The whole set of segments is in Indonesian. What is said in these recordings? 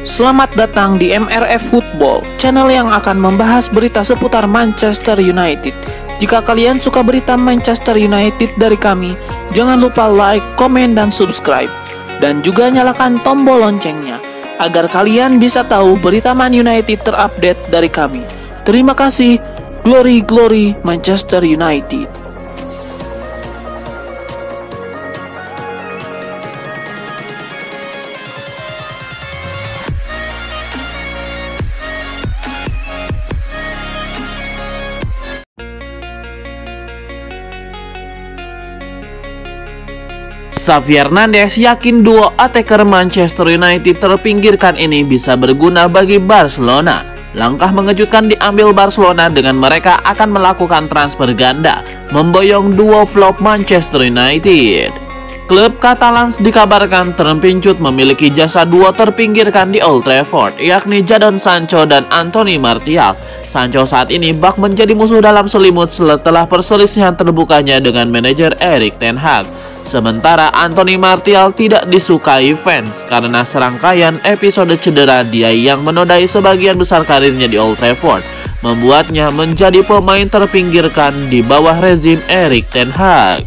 Selamat datang di MRF Football, channel yang akan membahas berita seputar Manchester United. Jika kalian suka berita Manchester United dari kami, jangan lupa like, komen, dan subscribe. Dan juga nyalakan tombol loncengnya, agar kalian bisa tahu berita Man United terupdate dari kami. Terima kasih, Glory Glory Manchester United. Xavi Hernandez yakin duo attacker Manchester United terpinggirkan ini bisa berguna bagi Barcelona. Langkah mengejutkan diambil Barcelona dengan mereka akan melakukan transfer ganda, memboyong duo flop Manchester United. Klub Catalans dikabarkan terpincut memiliki jasa duo terpinggirkan di Old Trafford, yakni Jadon Sancho dan Anthony Martial. Sancho saat ini bak menjadi musuh dalam selimut setelah perselisihan terbukanya dengan manajer Erik ten Hag. Sementara Anthony Martial tidak disukai fans karena serangkaian episode cedera dia yang menodai sebagian besar karirnya di Old Trafford, membuatnya menjadi pemain terpinggirkan di bawah rezim Erik ten Hag.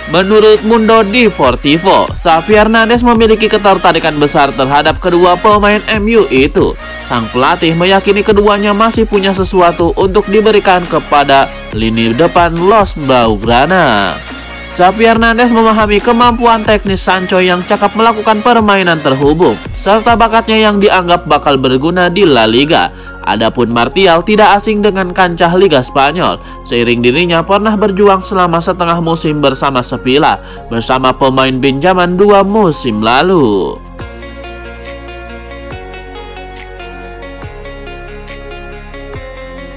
Menurut Mundo Deportivo, Xavi Hernandez memiliki ketertarikan besar terhadap kedua pemain MU itu. Sang pelatih meyakini keduanya masih punya sesuatu untuk diberikan kepada lini depan Los Blaugrana. Xavi Hernandez memahami kemampuan teknis Sancho yang cakap melakukan permainan terhubung, serta bakatnya yang dianggap bakal berguna di La Liga. Adapun Martial tidak asing dengan kancah Liga Spanyol, seiring dirinya pernah berjuang selama setengah musim bersama Sevilla, bersama pemain pinjaman 2 musim lalu.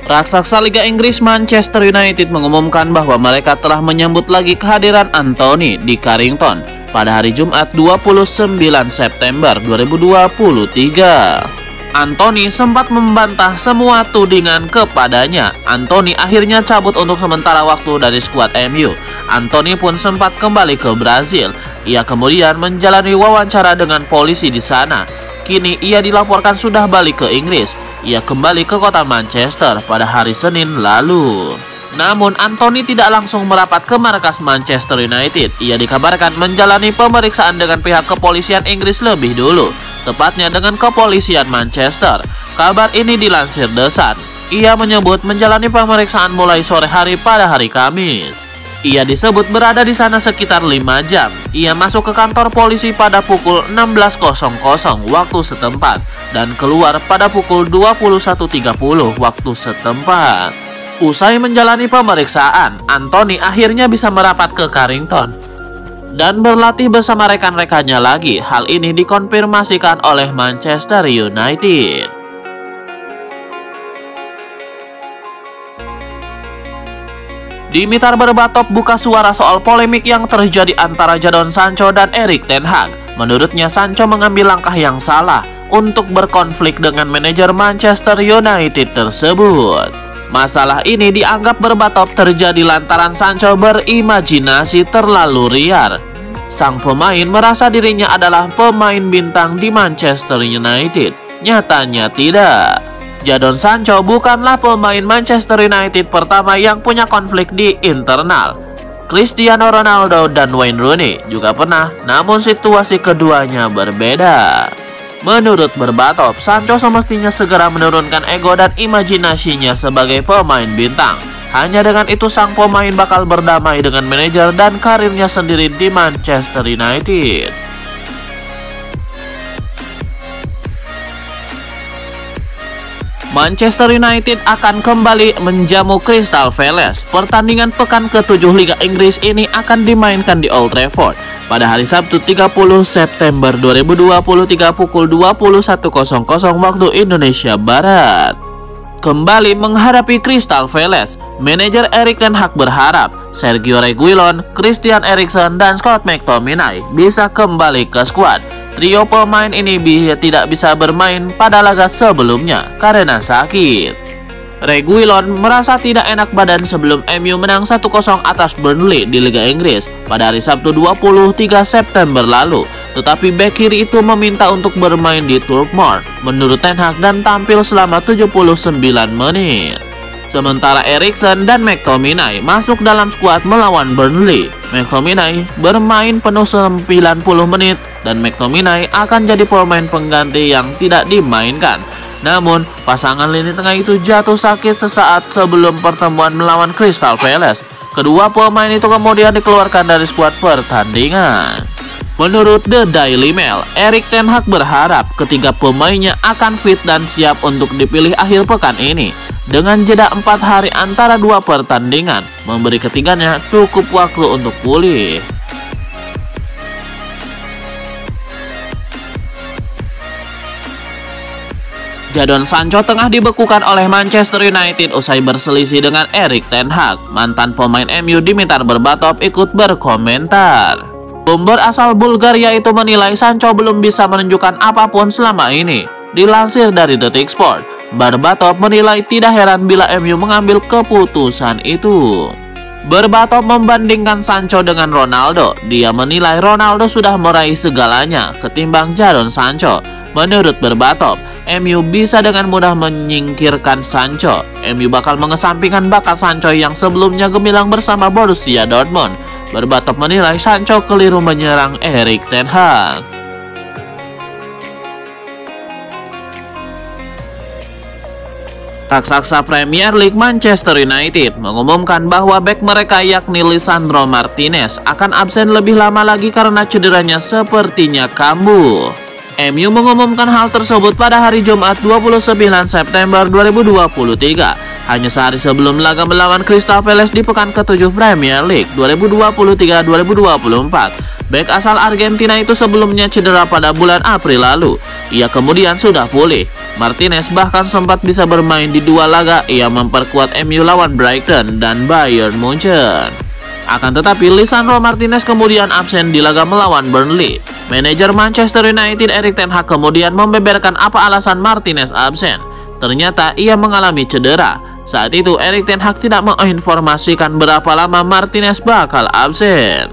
Raksasa Liga Inggris Manchester United mengumumkan bahwa mereka telah menyambut lagi kehadiran Anthony di Carrington pada hari Jumat 29 September 2023. Anthony sempat membantah semua tudingan kepadanya. Anthony akhirnya cabut untuk sementara waktu dari skuad MU. Anthony pun sempat kembali ke Brazil. Ia kemudian menjalani wawancara dengan polisi di sana. Kini ia dilaporkan sudah balik ke Inggris. Ia kembali ke kota Manchester pada hari Senin lalu. Namun Anthony tidak langsung merapat ke markas Manchester United. Ia dikabarkan menjalani pemeriksaan dengan pihak kepolisian Inggris lebih dulu, tepatnya dengan kepolisian Manchester. Kabar ini dilansir The Sun. Ia menyebut menjalani pemeriksaan mulai sore hari pada hari Kamis. Ia disebut berada di sana sekitar 5 jam. Ia masuk ke kantor polisi pada pukul 16.00 waktu setempat dan keluar pada pukul 21.30 waktu setempat. Usai menjalani pemeriksaan, Anthony akhirnya bisa merapat ke Carrington dan berlatih bersama rekan-rekannya lagi. Hal ini dikonfirmasikan oleh Manchester United. Dimitar Berbatov buka suara soal polemik yang terjadi antara Jadon Sancho dan Erik ten Hag. Menurutnya Sancho mengambil langkah yang salah untuk berkonflik dengan manajer Manchester United tersebut. Masalah ini dianggap Berbatov terjadi lantaran Sancho berimajinasi terlalu liar. Sang pemain merasa dirinya adalah pemain bintang di Manchester United. Nyatanya tidak. Jadon Sancho bukanlah pemain Manchester United pertama yang punya konflik di internal. Cristiano Ronaldo dan Wayne Rooney juga pernah, namun situasi keduanya berbeda. Menurut Berbatov, Sancho semestinya segera menurunkan ego dan imajinasinya sebagai pemain bintang. Hanya dengan itu sang pemain bakal berdamai dengan manajer dan karirnya sendiri di Manchester United. Manchester United akan kembali menjamu Crystal Palace. Pertandingan pekan ke-7 Liga Inggris ini akan dimainkan di Old Trafford pada hari Sabtu 30 September 2023 pukul 21.00 waktu Indonesia Barat. Kembali menghadapi Crystal Palace, manajer Erik ten Hag berharap Sergio Reguilon, Christian Eriksen, dan Scott McTominay bisa kembali ke skuad. Trio pemain ini tidak bisa bermain pada laga sebelumnya karena sakit. Reguilon merasa tidak enak badan sebelum MU menang 1-0 atas Burnley di Liga Inggris pada hari Sabtu 23 September lalu. tetapi bek kiri itu meminta untuk bermain di Turf Moor menurut Ten Hag dan tampil selama 79 menit. Sementara Eriksen dan McTominay masuk dalam skuad melawan Burnley. McTominay bermain penuh 90 menit dan McTominay akan jadi pemain pengganti yang tidak dimainkan. Namun, pasangan lini tengah itu jatuh sakit sesaat sebelum pertemuan melawan Crystal Palace. Kedua pemain itu kemudian dikeluarkan dari skuad pertandingan. Menurut The Daily Mail, Erik ten Hag berharap ketiga pemainnya akan fit dan siap untuk dipilih akhir pekan ini. Dengan jeda 4 hari antara dua pertandingan, memberi ketiganya cukup waktu untuk pulih. Jadon Sancho tengah dibekukan oleh Manchester United usai berselisih dengan Erik ten Hag. Mantan pemain MU Dimitar Berbatov ikut berkomentar. Sumber asal Bulgaria itu menilai Sancho belum bisa menunjukkan apapun selama ini. Dilansir dari Detik Sport, Berbatov menilai tidak heran bila MU mengambil keputusan itu. Berbatov membandingkan Sancho dengan Ronaldo. Dia menilai Ronaldo sudah meraih segalanya ketimbang Jadon Sancho. Menurut Berbatov, MU bisa dengan mudah menyingkirkan Sancho. MU bakal mengesampingkan bakat Sancho yang sebelumnya gemilang bersama Borussia Dortmund. Berbatov menilai Sancho keliru menyerang Erik ten Hag. Raksasa Premier League Manchester United mengumumkan bahwa bek mereka yakni Lisandro Martinez akan absen lebih lama lagi karena cederanya sepertinya kambuh. MU mengumumkan hal tersebut pada hari Jumat 29 September 2023. Hanya sehari sebelum laga melawan Crystal Palace di pekan ke-7 Premier League 2023-2024. Bek asal Argentina itu sebelumnya cedera pada bulan April lalu. Ia kemudian sudah pulih. Martinez bahkan sempat bisa bermain di dua laga. Ia memperkuat MU lawan Brighton dan Bayern Munchen. Akan tetapi Lisandro Martinez kemudian absen di laga melawan Burnley. Manajer Manchester United Erik ten Hag kemudian membeberkan apa alasan Martinez absen. Ternyata ia mengalami cedera. Saat itu Erik ten Hag tidak menginformasikan berapa lama Martinez bakal absen.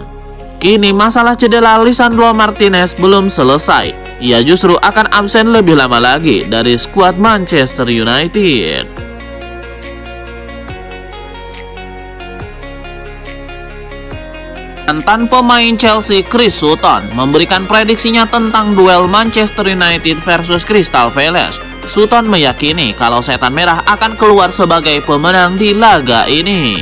Kini masalah cedera Lisandro Martinez belum selesai. Ia justru akan absen lebih lama lagi dari skuad Manchester United. Mantan pemain Chelsea Chris Sutton memberikan prediksinya tentang duel Manchester United versus Crystal Palace. Sutton meyakini kalau Setan Merah akan keluar sebagai pemenang di laga ini.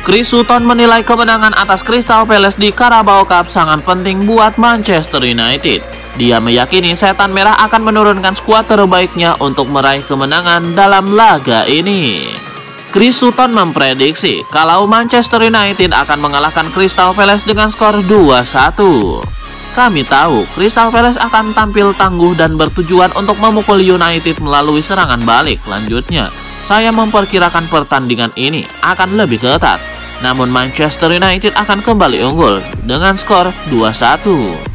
Chris Sutton menilai kemenangan atas Crystal Palace di Carabao Cup sangat penting buat Manchester United. Dia meyakini Setan Merah akan menurunkan skuad terbaiknya untuk meraih kemenangan dalam laga ini. Chris Sutton memprediksi kalau Manchester United akan mengalahkan Crystal Palace dengan skor 2-1. Kami tahu Crystal Palace akan tampil tangguh dan bertujuan untuk memukul United melalui serangan balik. Lanjutnya, saya memperkirakan pertandingan ini akan lebih ketat. Namun Manchester United akan kembali unggul dengan skor 2-1.